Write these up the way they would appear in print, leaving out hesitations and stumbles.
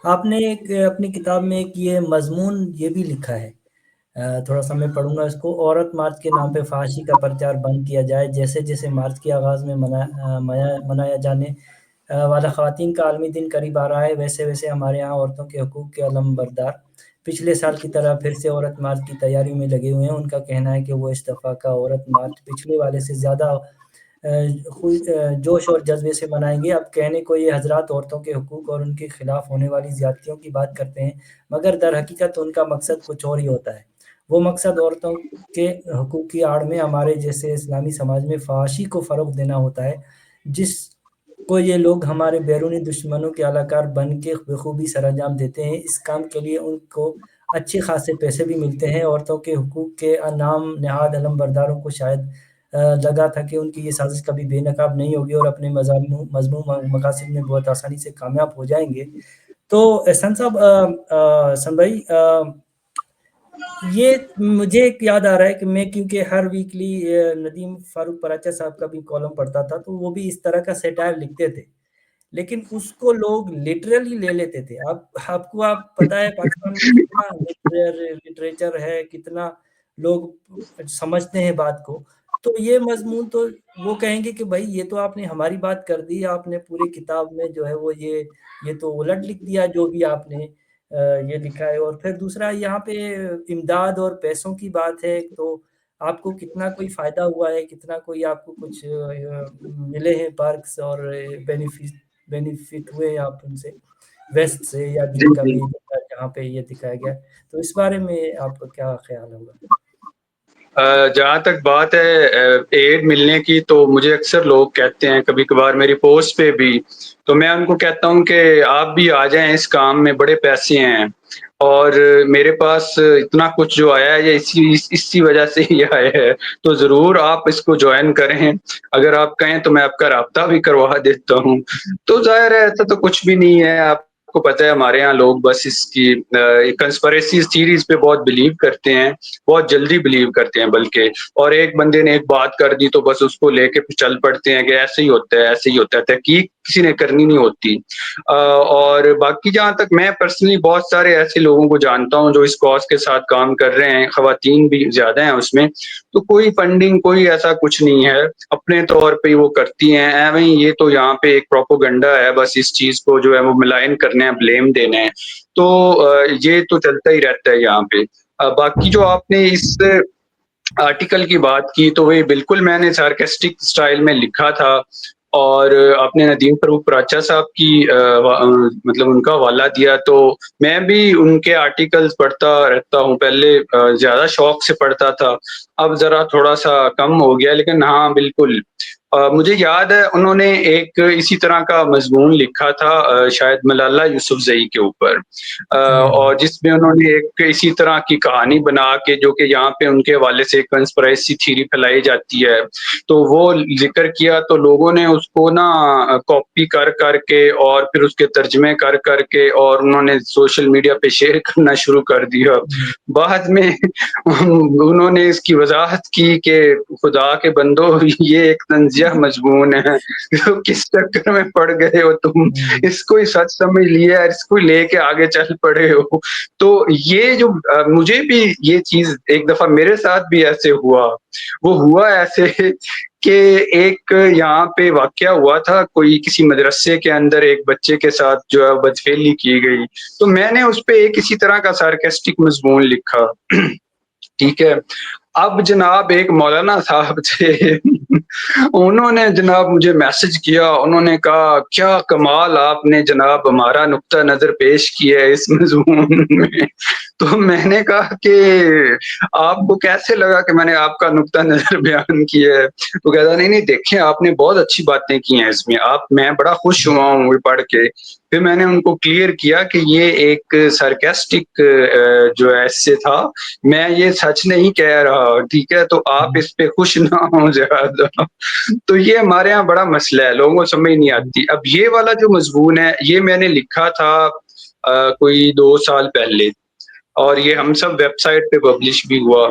آپ نے ایک اپنی کتاب میں ایک یہ مضمون یہ بھی لکھا ہے، تھوڑا سا میں پڑھوں گا اس کو: عورت مارچ کے نام پہ فحاشی کا پرچار بند کیا جائے۔ جیسے جیسے مارچ کے آغاز میں منایا جانے والا خواتین کا عالمی دن قریب آ رہا ہے، ویسے ویسے ہمارے ہاں عورتوں کے حقوق کے علم بردار پچھلے سال کی طرح پھر سے عورت مارچ کی تیاری میں لگے ہوئے ہیں۔ ان کا کہنا ہے کہ وہ اس دفعہ کا عورت مارچ پچھلے والے سے زیادہ جوش اور جذبے سے منائیں گے۔ اب کہنے کو یہ حضرات عورتوں کے حقوق اور ان کے خلاف ہونے والی زیادتیوں کی بات کرتے ہیں، مگر در حقیقت ان کا مقصد کچھ اور ہی ہوتا ہے۔ وہ مقصد عورتوں کے حقوق کی آڑ میں ہمارے جیسے اسلامی سماج میں فحاشی کو فروغ دینا ہوتا ہے، جس کو یہ لوگ ہمارے بیرونی دشمنوں کے اعلی کار بن کے بخوبی سر انجام دیتے ہیں۔ اس کام کے لیے ان کو اچھے خاصے پیسے بھی ملتے ہیں۔ عورتوں کے حقوق کے نام نہاد علم برداروں کو شاید لگا تھا کہ ان کی یہ سازش کبھی بے نقاب نہیں ہوگی اور اپنے مضمون مقاصد میں بہت آسانی سے کامیاب ہو جائیں گے۔ تو احسان صاحب، احسان بھائی، یہ مجھے ایک یاد آ رہا ہے کہ میں کیونکہ ہر ویکلی ندیم فاروق پراچا صاحب کا بھی کالم پڑھتا تھا، تو وہ بھی اس طرح کا سیٹائر لکھتے تھے، لیکن اس کو لوگ لٹرلی لے لیتے تھے۔ آپ کو پتہ ہے پاکستان میں کتنا لٹریچر ہے، کتنا لوگ سمجھتے ہیں بات کو۔ تو یہ مضمون تو وہ کہیں گے کہ بھائی یہ تو آپ نے ہماری بات کر دی، آپ نے پوری کتاب میں جو ہے وہ یہ تو الٹ لکھ دیا جو بھی آپ نے یہ لکھا ہے۔ اور پھر دوسرا یہاں پہ امداد اور پیسوں کی بات ہے، تو آپ کو کتنا کوئی فائدہ ہوا ہے، کتنا کوئی آپ کو کچھ ملے ہیں پارکس اور بینیفٹ ہوئے آپ ان سے، ویسٹ سے یا جی جن کا جی، بھی جہاں پہ یہ دکھایا گیا، تو اس بارے میں آپ کا کیا خیال ہوگا؟ جہاں تک بات ہے ایڈ ملنے کی، تو مجھے اکثر لوگ کہتے ہیں کبھی کبھار میری پوسٹ پہ بھی، تو میں ان کو کہتا ہوں کہ آپ بھی آ جائیں اس کام میں، بڑے پیسے ہیں اور میرے پاس اتنا کچھ جو آیا ہے یہ اسی وجہ سے ہی آیا ہے، تو ضرور آپ اس کو جوائن کریں۔ اگر آپ کہیں تو میں آپ کا رابطہ بھی کروا دیتا ہوں۔ تو ظاہر ہے ایسا تو کچھ بھی نہیں ہے، آپ کو پتہ ہے ہمارے ہاں لوگ بس اس کی کنسپریسی تھیریز پہ بہت بلیو کرتے ہیں، بہت جلدی بلیو کرتے ہیں بلکہ، اور ایک بندے نے ایک بات کر دی تو بس اس کو لے کے چل پڑتے ہیں کہ ایسے ہی ہوتا ہے، ایسے ہی ہوتا ہے، تحقیق کسی نے کرنی نہیں ہوتی۔ اور باقی جہاں تک میں پرسنلی بہت سارے ایسے لوگوں کو جانتا ہوں جو اس کاز کے ساتھ کام کر رہے ہیں، خواتین بھی زیادہ ہیں اس میں، تو کوئی فنڈنگ کوئی ایسا کچھ نہیں ہے، اپنے طور پہ وہ کرتی ہیں ایویں۔ یہ تو یہاں پہ ایک پروپوگنڈا ہے، بس اس چیز کو جو ہے وہ ملائن کرنے ہیں، بلیم دینے ہیں، تو یہ تو چلتا ہی رہتا ہے یہاں پہ۔ باقی جو آپ نے اس آرٹیکل کی بات کی تو وہ بالکل میں نے سارکیسٹک سٹائل میں لکھا تھا، اور آپ نے ندیم فاروق پراچا صاحب کی مطلب ان کا حوالہ دیا، تو میں بھی ان کے آرٹیکلز پڑھتا رہتا ہوں۔ پہلے زیادہ شوق سے پڑھتا تھا، اب ذرا تھوڑا سا کم ہو گیا، لیکن ہاں بالکل مجھے یاد ہے انہوں نے ایک اسی طرح کا مضمون لکھا تھا شاید ملالہ یوسفزئی کے اوپر، اور جس میں انہوں نے ایک اسی طرح کی کہانی بنا کے، جو کہ یہاں پہ ان کے حوالے سے کنسپریسی تھیوری پھیلائی جاتی ہے، تو وہ ذکر کیا، تو لوگوں نے اس کو نا کاپی کر کر کے اور پھر اس کے ترجمے کر کر کے اور انہوں نے سوشل میڈیا پہ شیئر کرنا شروع کر دیا۔ بعد میں انہوں نے اس کی وضاحت کی کہ خدا کے بندو، یہ ایک تنزیہ مضمون ہے، کس چکر میں پڑ گئے ہو تم، اس کو ہی سچ سمجھ لیا، اس کو لے کے آگے چل پڑے ہو۔ تو یہ جو مجھے بھی یہ چیز ایک دفعہ میرے ساتھ بھی ایسے ہوا، وہ ہوا ایسے کہ ایک یہاں پہ واقعہ ہوا تھا، کوئی کسی مدرسے کے اندر ایک بچے کے ساتھ جو ہے بدفعلی کی گئی، تو میں نے اس پہ ایک اسی طرح کا سارکیسٹک مضمون لکھا، ٹھیک ہے۔ اب جناب ایک مولانا صاحب تھے، انہوں نے جناب مجھے میسج کیا، انہوں نے کہا کیا کمال آپ نے جناب ہمارا نقطہ نظر پیش کیا ہے اس مضمون میں۔ تو میں نے کہا کہ آپ کو کیسے لگا کہ میں نے آپ کا نقطہ نظر بیان کیا ہے؟ تو کہتا نہیں نہیں، دیکھیں آپ نے بہت اچھی باتیں کی ہیں اس میں، میں بڑا خوش ہوا ہوں یہ پڑھ کے۔ پھر میں نے ان کو کلیئر کیا کہ یہ ایک سارکیسٹک جو ایسے تھا، میں یہ سچ نہیں کہہ رہا، ٹھیک ہے، تو آپ اس پہ خوش نہ ہوں زیادہ۔ تو یہ ہمارے ہاں بڑا مسئلہ ہے، لوگوں کو سمجھ نہیں آتی۔ اب یہ والا جو مضمون ہے یہ میں نے لکھا تھا کوئی 2 سال پہلے، اور یہ ہم سب ویب سائٹ پہ پبلش بھی ہوا۔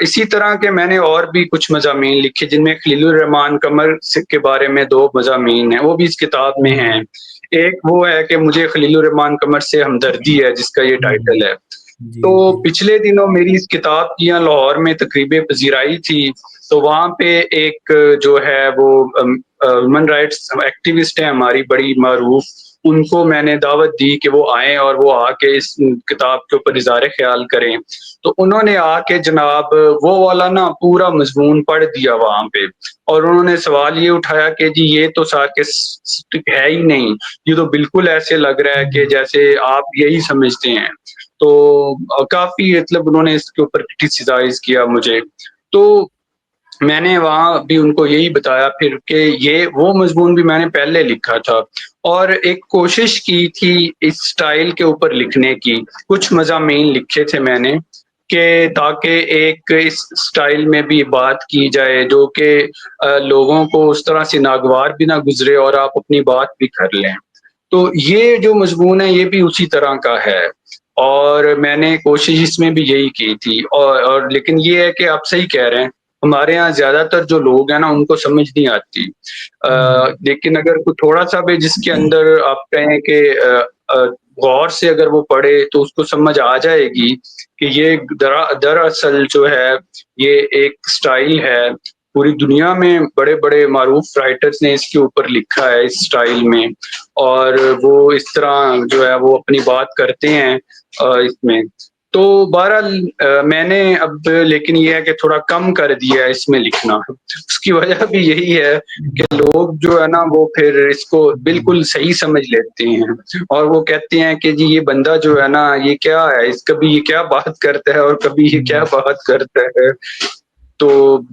اسی طرح کے میں نے اور بھی کچھ مضامین لکھے، جن میں خلیل الرحمان قمر کے بارے میں 2 مضامین ہیں، وہ بھی اس کتاب میں ہیں۔ ایک وہ ہے کہ مجھے خلیل الرحمن قمر سے ہمدردی ہے، جس کا یہ ہوں، ٹائٹل ہے۔ جی، تو جی، پچھلے دنوں میری اس کتاب کی یہاں لاہور میں تقریب پذیرائی تھی، تو وہاں پہ ایک جو ہے وہ ہیومن رائٹس ایکٹیوسٹ ہیں ہماری بڑی معروف، ان کو میں نے دعوت دی کہ وہ آئیں اور وہ آ کے اس کتاب کے اوپر اظہار خیال کریں۔ تو انہوں نے آ کے جناب وہ والا نا پورا مضمون پڑھ دیا وہاں پہ، اور انہوں نے سوال یہ اٹھایا کہ جی یہ تو سارکسٹک ہے ہی نہیں، یہ تو بالکل ایسے لگ رہا ہے کہ ہوں، جیسے آپ یہی سمجھتے ہیں۔ تو کافی مطلب انہوں نے اس کے اوپر کرٹیسائز کیا مجھے، تو میں نے وہاں بھی ان کو یہی بتایا پھر کہ یہ وہ مضمون بھی میں نے پہلے لکھا تھا، اور ایک کوشش کی تھی اس سٹائل کے اوپر لکھنے کی، کچھ مضامین لکھے تھے میں نے کہ تاکہ ایک اس سٹائل میں بھی بات کی جائے جو کہ لوگوں کو اس طرح سے ناگوار بھی نہ گزرے اور آپ اپنی بات بھی کر لیں۔ تو یہ جو مضمون ہے یہ بھی اسی طرح کا ہے، اور میں نے کوشش اس میں بھی یہی کی تھی، اور لیکن یہ ہے کہ آپ صحیح کہہ رہے ہیں، ہمارے ہاں زیادہ تر جو لوگ ہیں نا ان کو سمجھ نہیں آتی، ہوں، لیکن اگر کوئی تھوڑا سا بھی جس کے اندر آپ کہیں کہ غور سے اگر وہ پڑھے تو اس کو سمجھ آ جائے گی کہ یہ دراصل جو ہے یہ ایک سٹائل ہے، پوری دنیا میں بڑے بڑے معروف رائٹرز نے اس کے اوپر لکھا ہے اس سٹائل میں، اور وہ اس طرح جو ہے وہ اپنی بات کرتے ہیں اس میں۔ تو بہرحال میں نے اب لیکن یہ ہے کہ تھوڑا کم کر دیا ہے اس میں لکھنا، اس کی وجہ بھی یہی ہے کہ لوگ جو ہے نا وہ پھر اس کو ہوں، بالکل صحیح سمجھ لیتے ہیں، اور وہ کہتے ہیں کہ جی یہ بندہ جو ہے نا یہ کیا ہے، اس کبھی یہ کیا بات کرتا ہے اور کبھی یہ کیا ہوں۔ بات کرتا ہے۔ تو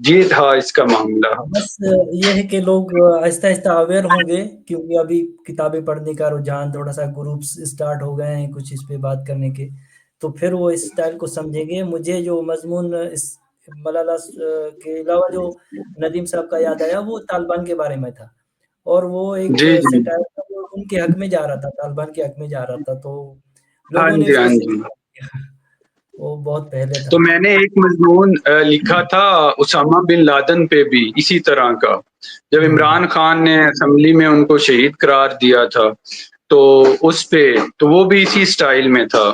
یہ تھا اس کا معاملہ۔ بس یہ ہے کہ لوگ آہستہ آہستہ اویئر ہوں گے، کیونکہ ابھی کتابیں پڑھنے کا رجحان تھوڑا سا، گروپس اسٹارٹ ہو گئے ہیں کچھ اس پہ بات کرنے کے، تو پھر وہ اس اسٹائل کو سمجھیں گے۔ مجھے جو مضمون اس ملالہ کے علاوہ جو ندیم صاحب کا یاد آیا وہ طالبان کے بارے میں تھا، اور وہ ایک جی جی، سیٹائر تھا جو ان کے حق میں جا رہا تھا، طالبان کے حق میں جا رہا تھا، تو ہاں لوگوں نے جی، اس کو ہاں صحیح جی۔ کیا۔ وہ بہت پہلے تو تھا۔ میں نے ایک مضمون لکھا تھا اسامہ بن لادن پہ بھی اسی طرح کا، جب ہوں، عمران خان نے اسمبلی میں ان کو شہید قرار دیا تھا، تو اس پہ تو وہ بھی اسی سٹائل میں تھا۔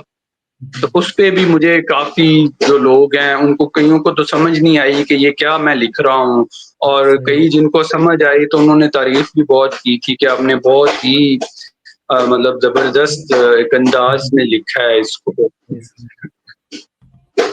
تو اس پہ بھی مجھے کافی جو لوگ ہیں ان کو کئیوں کو تو سمجھ نہیں آئی کہ یہ کیا میں لکھ رہا ہوں، اور صحیح، کئی جن کو سمجھ آئی تو انہوں نے تعریف بھی بہت کی تھی کہ آپ نے بہت ہی مطلب زبردست ایک انداز میں لکھا ہے اس کو۔